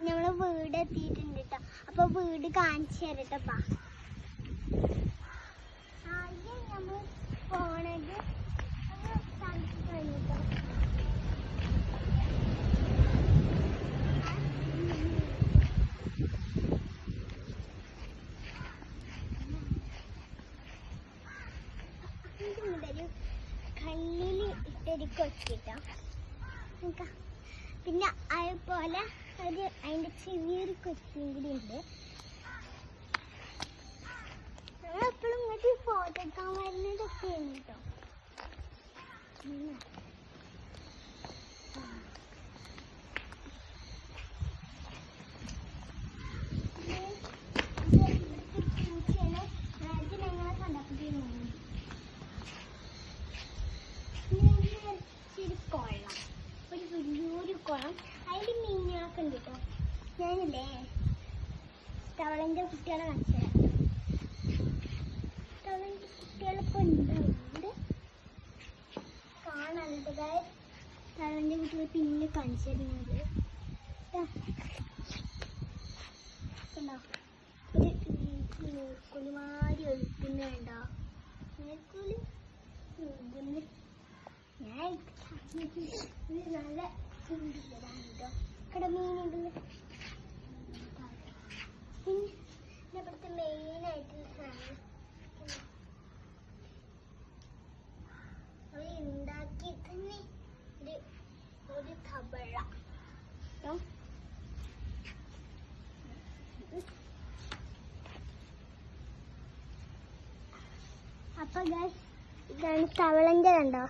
നമ്മള് വീട് എത്തിയിട്ടുണ്ട് കേട്ടോ. അപ്പൊ വീട് കാണിച്ചു തരട്ടപ്പാ. ആദ്യം നമ്മൾ പോണത് സ്ഥലത്ത് കഴിഞ്ഞിട്ടോ. കല്ലിൽ ഇട്ടൊരു കൊച്ചിട്ടോ. പിന്നെ അതുപോലെ അതിന്റെ ചെറിയൊരു കൊച്ചും കൂടി ഉണ്ട്. നമ്മളെപ്പോഴും ഇങ്ങോട്ട് ഫോട്ടോ എടുക്കാൻ വരുന്നതൊക്കെ ഉണ്ട് കേട്ടോ. കൊള്ളം, ഒരു വലിയൊരു കുളം. അതിൽ മീനുകളൊക്കെ ഉണ്ട് കേട്ടോ. ഞാനില്ലേ തവളന്റെ കുട്ടികളെ കാണിച്ചത്. തവളന്റെ കുട്ടികളിപ്പോ ഉണ്ടാവുന്നുണ്ട് കാണാനുണ്ട്. തവളന്റെ കുട്ടികൾ പിന്നെ കാണിച്ചു തരുന്നത് ഒരു കുളിമാരി ഒഴുക്കുന്ന വേണ്ടോ. ഞാൻ നല്ല ചൂടില്ലതാണ് കേട്ടോ. കടമീനുകൾ പിന്നെ ഇവിടുത്തെ മെയിനായിട്ടുള്ള സാധനം അവർ ഉണ്ടാക്കി തന്നെ ഒരു തവള കേട്ടോ. അപ്പൊ ഇതാണ് തവളന്റെ കണ്ടോ.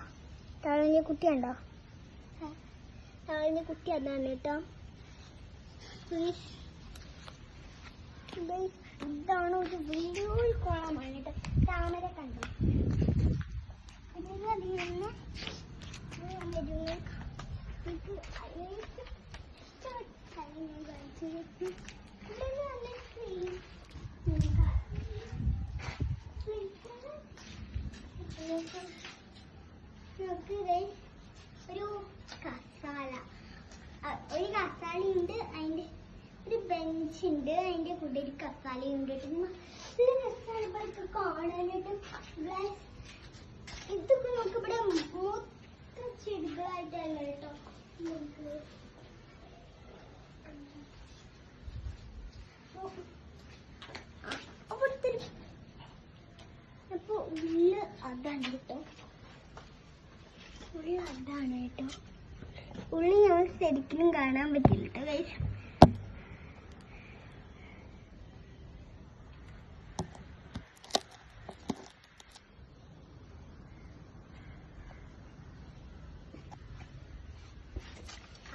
തവളന്റെ കുട്ടി കണ്ടോ. തവളന്റെ കുട്ടി അതാണ് കേട്ടോ. ഇതാണ് ഒരു വലിയൊരു കുളമാണ് കേട്ടോ. താമര കണ്ടോ. ഒരു കസാല, ഒരു കസാലയുണ്ട്. അതിന്റെ ഒരു ബെഞ്ചുണ്ട്. അതിന്റെ കൂടെ ഒരു കസാലയുണ്ട്. നല്ല രസമാണ് കാണാനായിട്ട്. ഇതൊക്കെ നമുക്ക് ഇവിടെ മൊത്തം ചെടികളായിട്ടല്ല കേട്ടോ. നമുക്ക് അവിടുത്തെ അപ്പൊ ഉള്ള് അതാണ് കേട്ടോ. ഉള്ളി അതാണ് കേട്ടോ. ഉള്ളി ഞങ്ങൾ ശരിക്കും കാണാൻ പറ്റില്ല കേട്ടോ ഗൈസ്.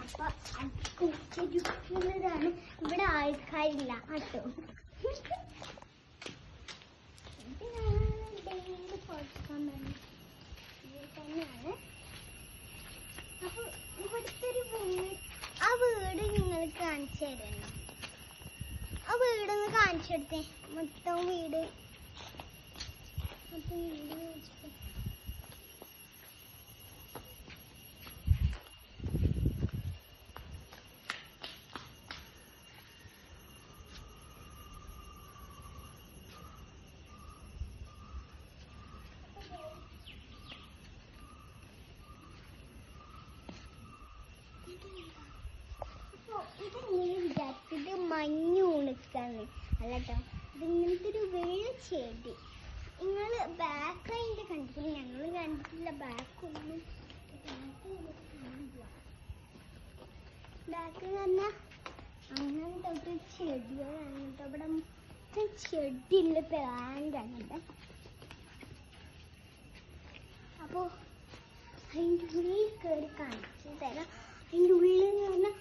അപ്പൊ കുടിച്ചിരിക്കുന്നതാണ്. ഇവിടെ ആൾക്കാരില്ല കേട്ടോ. ഡെയിലി കൊടുക്കാൻ തന്നെയാണ്. അപ്പൊ ഇവിടുത്തെ ഒരു വീട്, ആ വീട് നിങ്ങൾക്ക് കാണിച്ചു തരണം. ആ വീടൊന്ന് കാണിച്ചെടുത്തേ. മൊത്തം വീട് ഇത് മഞ്ഞ് ഉണക്കാന്ന് അല്ല കേട്ടോ. ഇത് ഇങ്ങനത്തെ ഒരു വെള്ള ചെടി. നിങ്ങൾ ബാക്ക് അതിൻ്റെ കണ്ടിട്ടില്ല. ഞങ്ങൾ കണ്ടിട്ടില്ല ബാക്കൊന്നും. ബാക്ക് പറഞ്ഞാൽ അങ്ങനത്തെ ഒരു ചെടികളാണ് കേട്ടോ. ഇവിടെ മൊത്തം ചെടിയുള്ള പ്ലാന്റാണ് കേട്ടോ. അപ്പോൾ അതിൻ്റെ ഉള്ളിൽ കയറി കാണിച്ചു തരാം. അതിൻ്റെ ഉള്ളിൽ എന്ന് പറഞ്ഞാൽ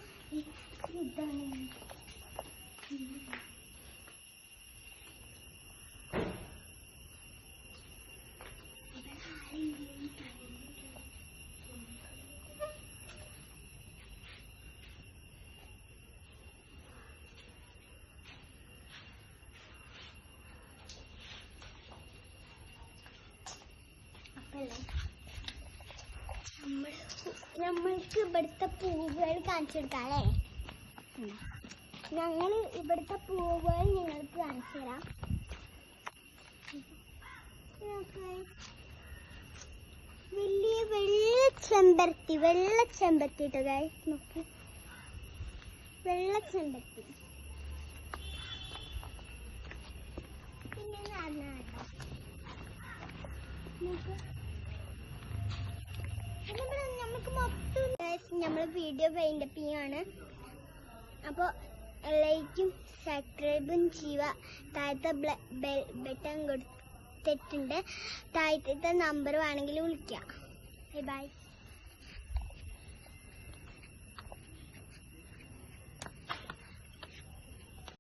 ഇതാണ്. നമ്മൾക്ക് ഇവിടുത്തെ പൂവുകൾ കാണിച്ചു കൊടുക്കാം അല്ലേ. ഞങ്ങൾ ഇവിടുത്തെ പൂവുകൾ നിങ്ങൾക്ക് കാണിച്ചു തരാം. വലിയ വെള്ള ചെമ്പരത്തി ഇട്ടോ ഗൈസ്, നോക്ക്, വെള്ള ചെമ്പരത്തി. പിന്നെ നമുക്ക് മൊത്തം നമ്മൾ വീഡിയോ വൈൻഡപ്പ് ചെയ്യാണ്. അപ്പോൾ ലൈക്കും സബ്സ്ക്രൈബും ചെയ്യുക. താഴത്തെ ബെൽ ബട്ടൺ കൊടുത്തിട്ടുണ്ട്. താഴത്തെ നമ്പർ വേണമെങ്കിൽ വിളിക്കാം. ബൈ.